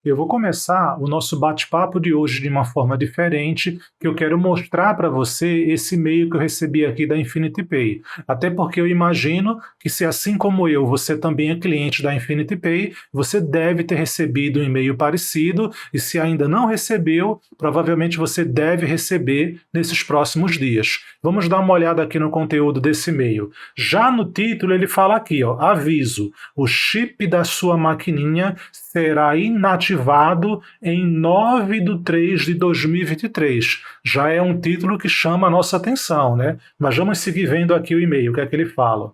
Eu vou começar o nosso bate-papo de hoje de uma forma diferente, que eu quero mostrar para você esse e-mail que eu recebi aqui da Infinity Pay. Até porque eu imagino que se assim como eu, você também é cliente da Infinity Pay, você deve ter recebido um e-mail parecido e se ainda não recebeu, provavelmente você deve receber nesses próximos dias. Vamos dar uma olhada aqui no conteúdo desse e-mail. Já no título ele fala aqui, ó, aviso, o chip da sua maquininha será inativado em 9/3/2023. Já é um título que chama a nossa atenção, né? Mas vamos seguir vendo aqui o e-mail, o que é que ele fala.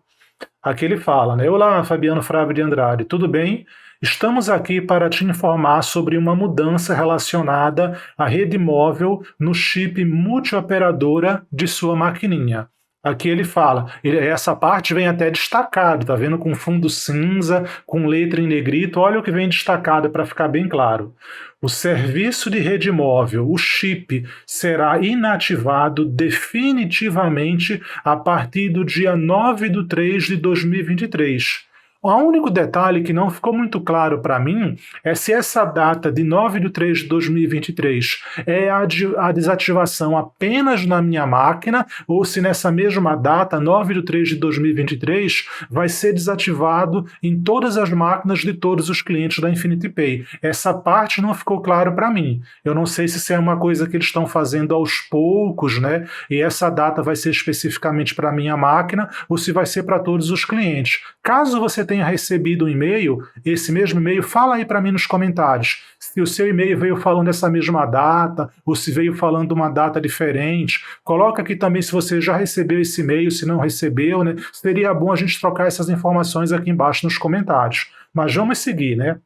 Aqui ele fala, né? Olá, Fabiano Frávio de Andrade, tudo bem? Estamos aqui para te informar sobre uma mudança relacionada à rede móvel no chip multioperadora de sua maquininha. Aqui ele fala, essa parte vem até destacado, tá vendo? Com fundo cinza, com letra em negrito, olha o que vem destacado para ficar bem claro. O serviço de rede móvel, o chip, será inativado definitivamente a partir do dia 9/3/2023. O único detalhe que não ficou muito claro para mim é se essa data de 9/3/2023 é a desativação apenas na minha máquina ou se nessa mesma data, 9/3/2023, vai ser desativado em todas as máquinas de todos os clientes da Infinity Pay. Essa parte não ficou claro para mim. Eu não sei se isso é uma coisa que eles estão fazendo aos poucos, né? E essa data vai ser especificamente para a minha máquina ou se vai ser para todos os clientes. Caso você tenha recebido um e-mail, esse mesmo e-mail, fala aí para mim nos comentários se o seu e-mail veio falando essa mesma data ou se veio falando uma data diferente. Coloca aqui também se você já recebeu esse e-mail, se não recebeu, né? Seria bom a gente trocar essas informações aqui embaixo nos comentários. Mas vamos seguir, né?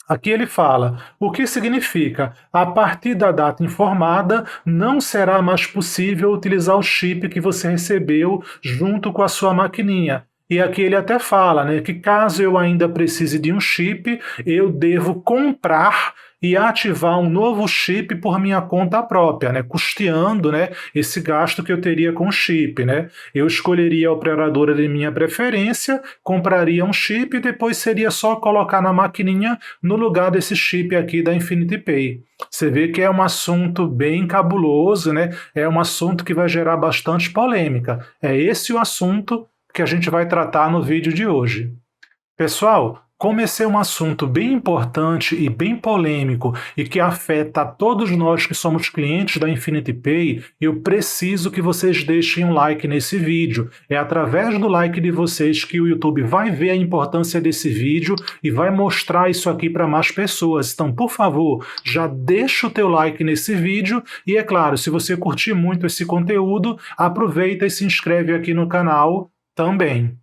Aqui ele fala, o que significa, a partir da data informada, não será mais possível utilizar o chip que você recebeu junto com a sua maquininha. E aqui ele até fala, né, que caso eu ainda precise de um chip, eu devo comprar e ativar um novo chip por minha conta própria, né, custeando, né, esse gasto que eu teria com o chip, né. Eu escolheria a operadora de minha preferência, compraria um chip e depois seria só colocar na maquininha no lugar desse chip aqui da Infinity Pay. Você vê que é um assunto bem cabuloso, né, é um assunto que vai gerar bastante polêmica. É esse o assunto que a gente vai tratar no vídeo de hoje. Pessoal, como esse é um assunto bem importante e bem polêmico e que afeta a todos nós que somos clientes da Infinity Pay, eu preciso que vocês deixem um like nesse vídeo. É através do like de vocês que o YouTube vai ver a importância desse vídeo e vai mostrar isso aqui para mais pessoas. Então, por favor, já deixa o teu like nesse vídeo e, é claro, se você curtir muito esse conteúdo, aproveita e se inscreve aqui no canal também.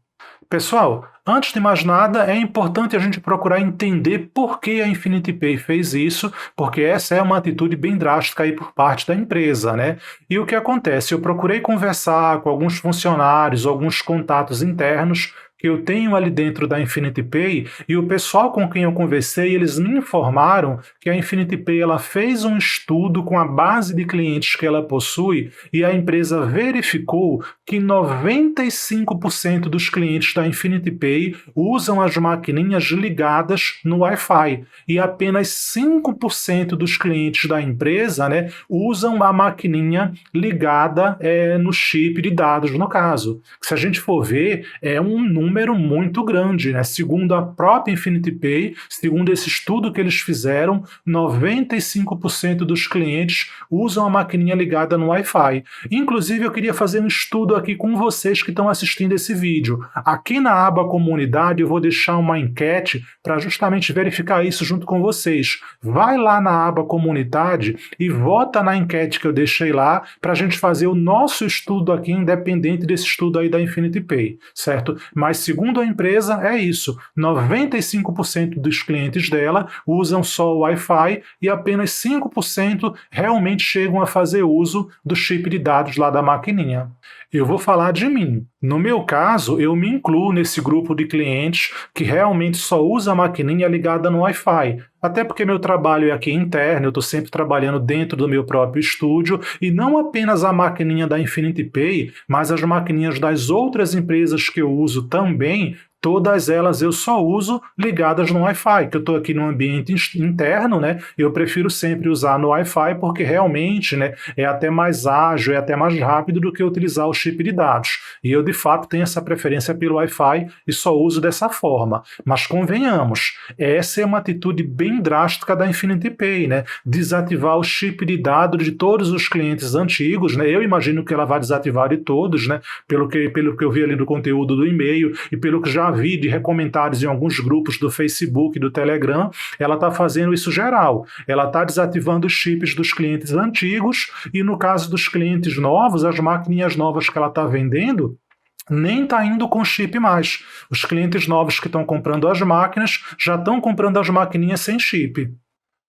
Pessoal, antes de mais nada, é importante a gente procurar entender por que a Infinity Pay fez isso, porque essa é uma atitude bem drástica aí por parte da empresa, né? E o que acontece? Eu procurei conversar com alguns funcionários, alguns contatos internos que eu tenho ali dentro da Infinity Pay, e o pessoal com quem eu conversei, eles me informaram que a Infinity Pay ela fez um estudo com a base de clientes que ela possui e a empresa verificou que 95% dos clientes da Infinity Pay usam as maquininhas ligadas no Wi-Fi e apenas 5% dos clientes da empresa, né, usam a maquininha ligada no chip de dados, no caso. Se a gente for ver, é um número muito grande, né? Segundo a própria Infinity Pay, segundo esse estudo que eles fizeram, 95% dos clientes usam a maquininha ligada no Wi-Fi. Inclusive, eu queria fazer um estudo aqui com vocês que estão assistindo esse vídeo. Aqui na aba comunidade eu vou deixar uma enquete para justamente verificar isso junto com vocês. Vai lá na aba comunidade e vota na enquete que eu deixei lá para a gente fazer o nosso estudo aqui independente desse estudo aí da Infinity Pay, certo? Mas segundo a empresa é isso, 95% dos clientes dela usam só o Wi-Fi e apenas 5% realmente chegam a fazer uso do chip de dados lá da maquininha. Eu vou falar de mim. No meu caso, eu me incluo nesse grupo de clientes que realmente só usa a maquininha ligada no Wi-Fi. Até porque meu trabalho é aqui interno, eu estou sempre trabalhando dentro do meu próprio estúdio e não apenas a maquininha da Infinity Pay, mas as maquininhas das outras empresas que eu uso também todas elas eu só uso ligadas no Wi-Fi, que eu estou aqui no ambiente interno, né? Eu prefiro sempre usar no Wi-Fi porque realmente, né, é até mais ágil, é até mais rápido do que utilizar o chip de dados. E eu, de fato, tenho essa preferência pelo Wi-Fi e só uso dessa forma. Mas convenhamos, essa é uma atitude bem drástica da Infinity Pay, né? Desativar o chip de dados de todos os clientes antigos, né? Eu imagino que ela vai desativar de todos, né? Pelo que eu vi ali do conteúdo do e-mail e pelo que já vi de comentários em alguns grupos do Facebook e do Telegram, ela está fazendo isso geral. Ela está desativando os chips dos clientes antigos e, no caso dos clientes novos, as maquininhas novas que ela está vendendo, nem está indo com chip mais. Os clientes novos que estão comprando as máquinas já estão comprando as maquininhas sem chip.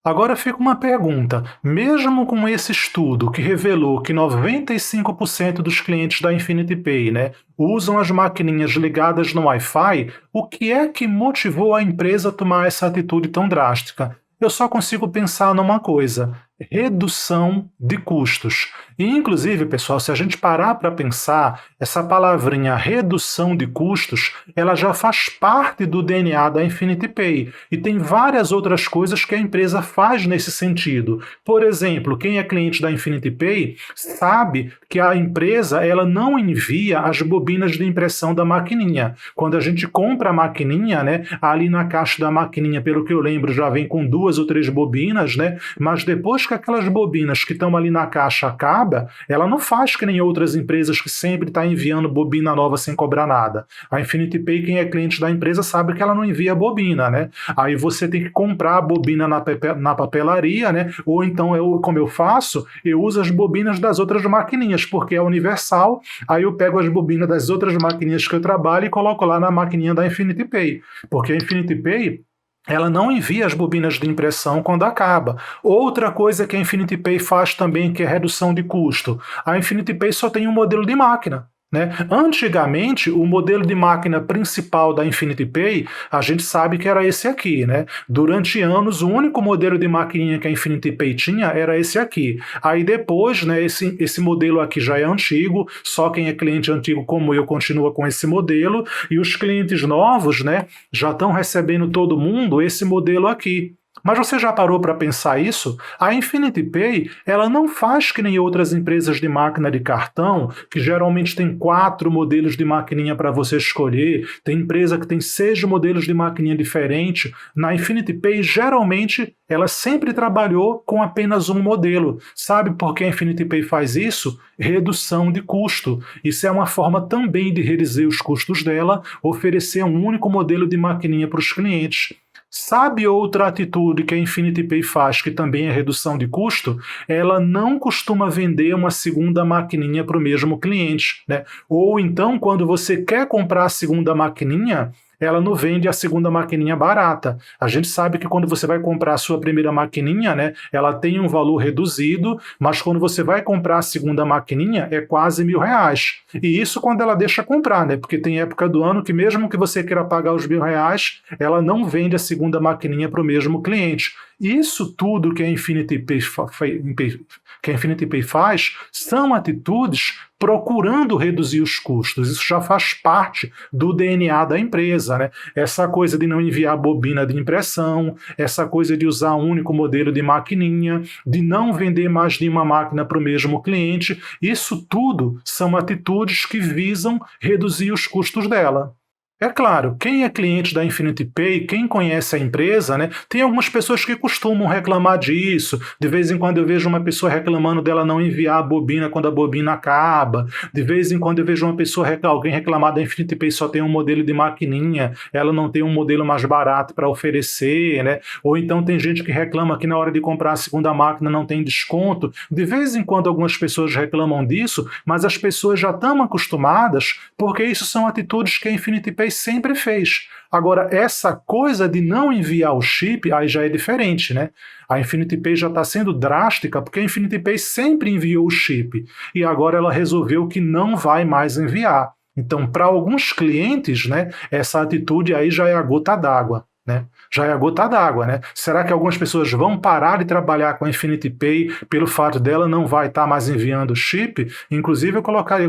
Agora fica uma pergunta, mesmo com esse estudo que revelou que 95% dos clientes da Infinity Pay, né, usam as maquininhas ligadas no Wi-Fi, o que é que motivou a empresa a tomar essa atitude tão drástica? Eu só consigo pensar numa coisa: redução de custos. E, inclusive, pessoal, se a gente parar para pensar, essa palavrinha redução de custos, ela já faz parte do DNA da Infinity Pay. E tem várias outras coisas que a empresa faz nesse sentido. Por exemplo, quem é cliente da Infinity Pay sabe que a empresa ela não envia as bobinas de impressão da maquininha. Quando a gente compra a maquininha, né, ali na caixa da maquininha, pelo que eu lembro, já vem com 2 ou 3 bobinas, né, mas depois que aquelas bobinas que estão ali na caixa acabam, ela não faz que nem outras empresas que sempre está enviando bobina nova sem cobrar nada. A Infinity Pay, quem é cliente da empresa, sabe que ela não envia bobina, né? Aí você tem que comprar a bobina na papelaria, né? Ou então, como eu faço, eu uso as bobinas das outras maquininhas, porque é universal, aí eu pego as bobinas das outras maquininhas que eu trabalho e coloco lá na maquininha da Infinity Pay. Porque a Infinity Pay, ela não envia as bobinas de impressão quando acaba. Outra coisa que a Infinity Pay faz também, que é redução de custo. A Infinity Pay só tem um modelo de máquina, né? Antigamente, o modelo de máquina principal da Infinity Pay, a gente sabe que era esse aqui, né? Durante anos, o único modelo de maquininha que a Infinity Pay tinha era esse aqui. Aí depois, né, esse modelo aqui já é antigo, só quem é cliente antigo como eu continua com esse modelo, e os clientes novos, né, já estão recebendo todo mundo esse modelo aqui. Mas você já parou para pensar isso? A Infinity Pay, ela não faz que nem outras empresas de máquina de cartão, que geralmente tem 4 modelos de maquininha para você escolher, tem empresa que tem 6 modelos de maquininha diferente. Na Infinity Pay, geralmente, ela sempre trabalhou com apenas um modelo. Sabe por que a Infinity Pay faz isso? Redução de custo. Isso é uma forma também de reduzir os custos dela, oferecer um único modelo de maquininha para os clientes. Sabe outra atitude que a Infinity Pay faz, que também é redução de custo? Ela não costuma vender uma segunda maquininha para o mesmo cliente, né? Ou então, quando você quer comprar a segunda maquininha, ela não vende a segunda maquininha barata. A gente sabe que quando você vai comprar a sua primeira maquininha, né, ela tem um valor reduzido, mas quando você vai comprar a segunda maquininha, é quase R$1.000. E isso quando ela deixa comprar, né, porque tem época do ano que mesmo que você queira pagar os R$1.000, ela não vende a segunda maquininha para o mesmo cliente. Isso tudo que a Infinity Pay faz são atitudes procurando reduzir os custos. Isso já faz parte do DNA da empresa, né? Essa coisa de não enviar bobina de impressão, essa coisa de usar um único modelo de maquininha, de não vender mais de uma máquina para o mesmo cliente, isso tudo são atitudes que visam reduzir os custos dela. É claro, quem é cliente da Infinity Pay, quem conhece a empresa, né, tem algumas pessoas que costumam reclamar disso. De vez em quando eu vejo uma pessoa reclamando dela não enviar a bobina quando a bobina acaba. De vez em quando eu vejo uma pessoa, alguém reclamar da Infinity Pay só tem um modelo de maquininha, ela não tem um modelo mais barato para oferecer, né? Ou então tem gente que reclama que na hora de comprar a segunda máquina não tem desconto. De vez em quando algumas pessoas reclamam disso, mas as pessoas já estão acostumadas, porque isso são atitudes que a Infinity Pay sempre fez. Agora, essa coisa de não enviar o chip, aí já é diferente, né? A Infinity Pay já está sendo drástica porque a Infinity Pay sempre enviou o chip e agora ela resolveu que não vai mais enviar. Então, para alguns clientes, né, essa atitude aí já é a gota d'água. né? Já é a gota d'água, né? Será que algumas pessoas vão parar de trabalhar com a Infinity Pay pelo fato dela não vai estar mais enviando chip? Inclusive, eu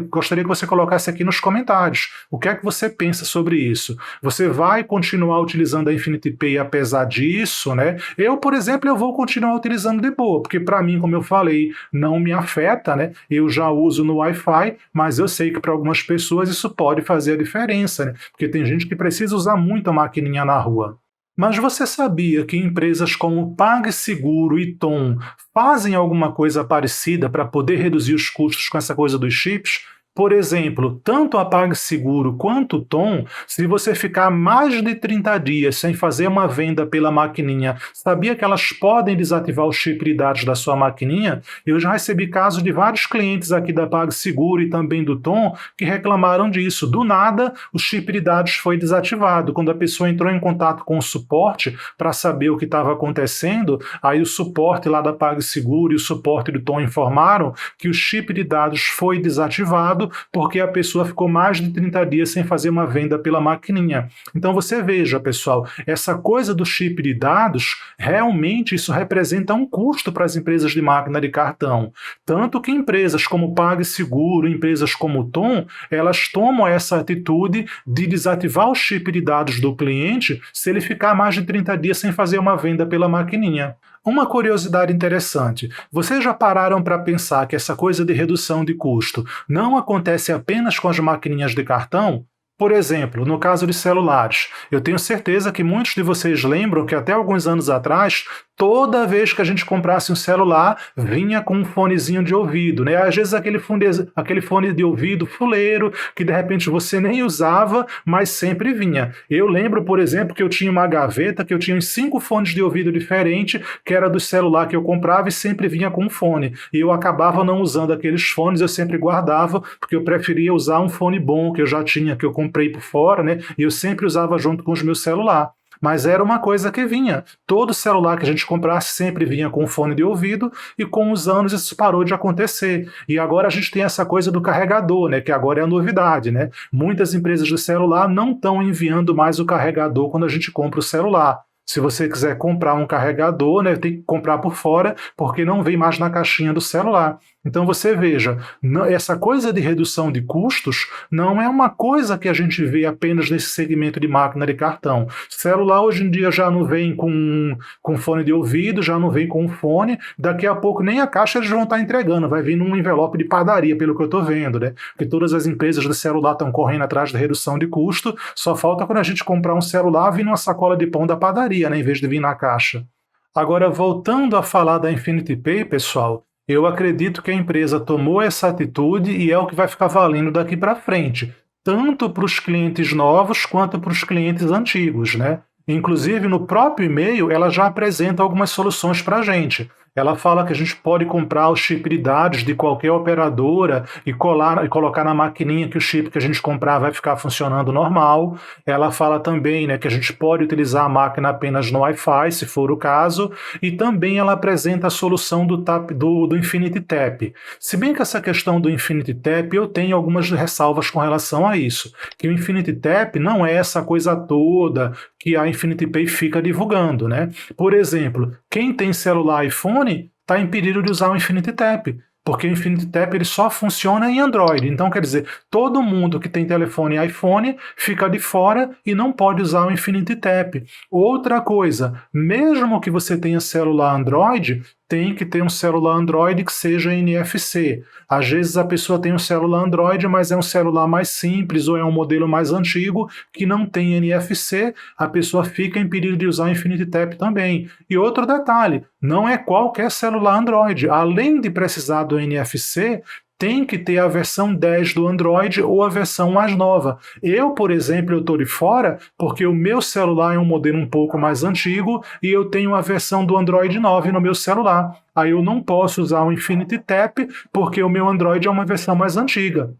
gostaria que você colocasse aqui nos comentários. O que é que você pensa sobre isso? Você vai continuar utilizando a Infinity Pay apesar disso, né? Eu, por exemplo, eu vou continuar utilizando de boa, porque para mim, como eu falei, não me afeta, né? Eu já uso no Wi-Fi, mas eu sei que para algumas pessoas isso pode fazer a diferença, né? Porque tem gente que precisa usar muito a maquininha na rua. Mas você sabia que empresas como PagSeguro e Tom fazem alguma coisa parecida para poder reduzir os custos com essa coisa dos chips? Por exemplo, tanto a PagSeguro quanto o Tom, se você ficar mais de 30 dias sem fazer uma venda pela maquininha, sabia que elas podem desativar o chip de dados da sua maquininha? Eu já recebi casos de vários clientes aqui da PagSeguro e também do Tom que reclamaram disso. Do nada, o chip de dados foi desativado. Quando a pessoa entrou em contato com o suporte para saber o que estava acontecendo, aí o suporte lá da PagSeguro e o suporte do Tom informaram que o chip de dados foi desativado porque a pessoa ficou mais de 30 dias sem fazer uma venda pela maquininha. Então você veja, pessoal, essa coisa do chip de dados, realmente isso representa um custo para as empresas de máquina de cartão. Tanto que empresas como PagSeguro, empresas como Tom, elas tomam essa atitude de desativar o chip de dados do cliente se ele ficar mais de 30 dias sem fazer uma venda pela maquininha. Uma curiosidade interessante, vocês já pararam para pensar que essa coisa de redução de custo não acontece apenas com as maquininhas de cartão? Por exemplo, no caso de celulares, eu tenho certeza que muitos de vocês lembram que até alguns anos atrás, toda vez que a gente comprasse um celular, vinha com um fonezinho de ouvido, né? Às vezes aquele fone de ouvido fuleiro, que de repente você nem usava, mas sempre vinha. Eu lembro, por exemplo, que eu tinha uma gaveta que eu tinha uns 5 fones de ouvido diferentes, que era do celular que eu comprava e sempre vinha com um fone. E eu acabava não usando aqueles fones, eu sempre guardava, porque eu preferia usar um fone bom que eu já tinha, que eu comprei por fora, né? E eu sempre usava junto com os meus celulares. Mas era uma coisa que vinha. Todo celular que a gente comprasse sempre vinha com fone de ouvido e com os anos isso parou de acontecer. E agora a gente tem essa coisa do carregador, né, que agora é a novidade, né? Muitas empresas de celular não estão enviando mais o carregador quando a gente compra o celular. Se você quiser comprar um carregador, né, tem que comprar por fora, porque não vem mais na caixinha do celular. Então você veja, essa coisa de redução de custos não é uma coisa que a gente vê apenas nesse segmento de máquina de cartão. Celular hoje em dia já não vem com fone de ouvido, já não vem com fone, daqui a pouco nem a caixa eles vão estar entregando, vai vir num envelope de padaria, pelo que eu estou vendo, né? Porque todas as empresas de celular estão correndo atrás de redução de custo, só falta quando a gente comprar um celular vir numa sacola de pão da padaria, né, em vez de vir na caixa. Agora, voltando a falar da Infinity Pay, pessoal, eu acredito que a empresa tomou essa atitude e é o que vai ficar valendo daqui para frente, tanto para os clientes novos quanto para os clientes antigos, né? Inclusive, no próprio e-mail, ela já apresenta algumas soluções para a gente. Ela fala que a gente pode comprar o chip de dados de qualquer operadora e colocar na maquininha que o chip que a gente comprar vai ficar funcionando normal. Ela fala também, né, que a gente pode utilizar a máquina apenas no Wi-Fi, se for o caso, e também ela apresenta a solução do Infinity Tap. Se bem que essa questão do Infinity Tap, eu tenho algumas ressalvas com relação a isso, que o Infinity Tap não é essa coisa toda que a Infinity Pay fica divulgando, né? Por exemplo, quem tem celular iPhone está impedido de usar o Infinity Tap, porque o Infinity Tap ele só funciona em Android. Então, quer dizer, todo mundo que tem telefone iPhone fica de fora e não pode usar o Infinity Tap. Outra coisa, mesmo que você tenha celular Android, tem que ter um celular Android que seja NFC. Às vezes a pessoa tem um celular Android, mas é um celular mais simples ou é um modelo mais antigo que não tem NFC, a pessoa fica impedida de usar o Infinity Tap também. E outro detalhe, não é qualquer celular Android. Além de precisar do NFC, tem que ter a versão 10 do Android ou a versão mais nova. Eu, por exemplo, eu estou de fora porque o meu celular é um modelo um pouco mais antigo e eu tenho a versão do Android 9 no meu celular. Aí eu não posso usar o Infinity Tap porque o meu Android é uma versão mais antiga.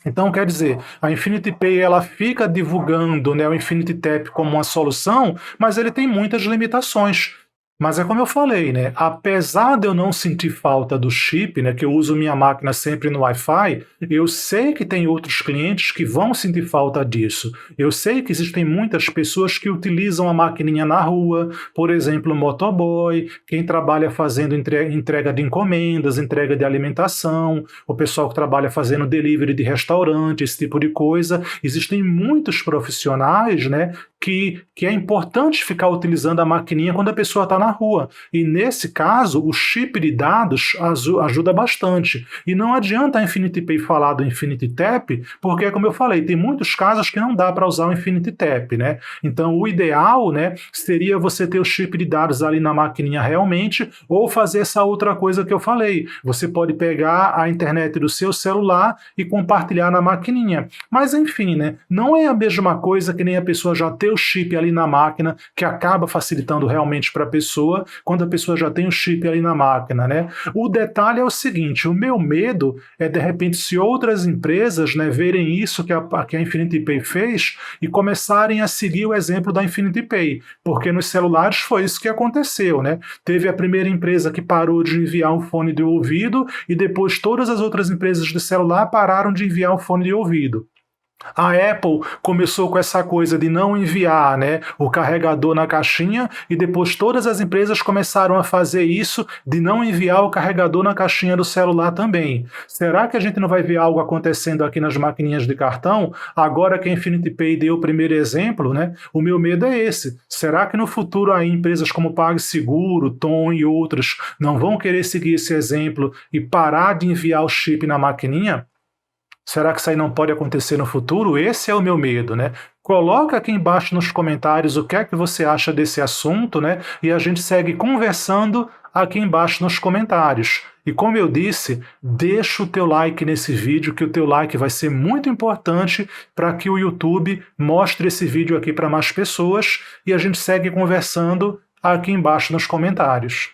Então, quer dizer, a Infinity Pay ela fica divulgando, né, o Infinity Tap como uma solução, mas ele tem muitas limitações. Mas é como eu falei, né? Apesar de eu não sentir falta do chip, né? Que eu uso minha máquina sempre no Wi-Fi, eu sei que tem outros clientes que vão sentir falta disso. Eu sei que existem muitas pessoas que utilizam a maquininha na rua, por exemplo, o motoboy, quem trabalha fazendo entrega de encomendas, entrega de alimentação, o pessoal que trabalha fazendo delivery de restaurante, esse tipo de coisa. Existem muitos profissionais, né? Que é importante ficar utilizando a maquininha quando a pessoa está na rua. E nesse caso, o chip de dados ajuda bastante. E não adianta a Infinity Pay falar do Infinity Tap, porque, como eu falei, tem muitos casos que não dá para usar o Infinity Tap, né? Então, o ideal, né, seria você ter o chip de dados ali na maquininha realmente, ou fazer essa outra coisa que eu falei. Você pode pegar a internet do seu celular e compartilhar na maquininha. Mas, enfim, né, não é a mesma coisa que nem a pessoa já ter o chip ali na máquina, que acaba facilitando realmente para a pessoa, quando a pessoa já tem o chip ali na máquina, né? O detalhe é o seguinte, o meu medo é, de repente, se outras empresas, né, verem isso que a Infinity Pay fez e começarem a seguir o exemplo da Infinity Pay, porque nos celulares foi isso que aconteceu, né? Teve a primeira empresa que parou de enviar um fone de ouvido e depois todas as outras empresas de celular pararam de enviar um fone de ouvido. A Apple começou com essa coisa de não enviar, né, o carregador na caixinha e depois todas as empresas começaram a fazer isso de não enviar o carregador na caixinha do celular também. Será que a gente não vai ver algo acontecendo aqui nas maquininhas de cartão? Agora que a Infinity Pay deu o primeiro exemplo, né, o meu medo é esse. Será que no futuro aí empresas como PagSeguro, Tom e outras não vão querer seguir esse exemplo e parar de enviar o chip na maquininha? Será que isso aí não pode acontecer no futuro? Esse é o meu medo, né? Coloca aqui embaixo nos comentários o que é que você acha desse assunto, né? E a gente segue conversando aqui embaixo nos comentários. E como eu disse, deixa o teu like nesse vídeo, que o teu like vai ser muito importante para que o YouTube mostre esse vídeo aqui para mais pessoas e a gente segue conversando aqui embaixo nos comentários.